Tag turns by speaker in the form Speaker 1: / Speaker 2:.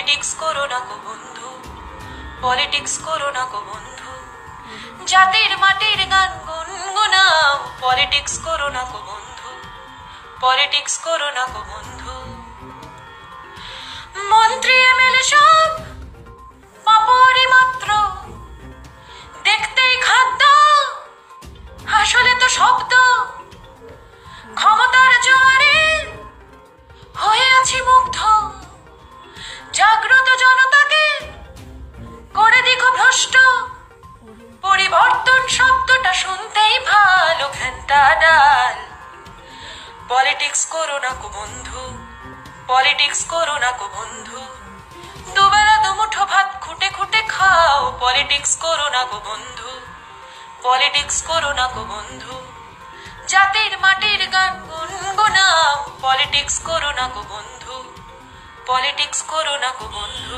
Speaker 1: Politics করো না গো বন্ধু, পলিটিক্স করো না গো বন্ধু, জাতির মাটির গান গুনগুনাও। পলিটিক্স করো না গো বন্ধু, পলিটিক্স করো না গো বন্ধু। মন্ত্রী এমএলএ সব পাপড়ই মাত্র, দেখতেই খাদ্য, আসলে তো শব্দ। ক্ষমতার জোয়ারে হয়ে আছি মুগ্ধ, জাগ্রত জনতাকে করে দিগো ভ্রষ্ট। পরিবর্তন শব্দটা শুনতেই ভালো ঘন্টা ডাল। পলিটিক্স করো না গো বন্ধু, পলিটিক্স করো না গো বন্ধু, দুবেলা দুমুঠো ভাত খুঁটে খুঁটে খাও। পলিটিক্স করো না গো বন্ধু, পলিটিক্স করো না গো বন্ধু, জাতির মাটির গান গুনগুনাও। পলিটিক্স করো না গো বন্ধু, পলিটিক্স করো না গো বন্ধু।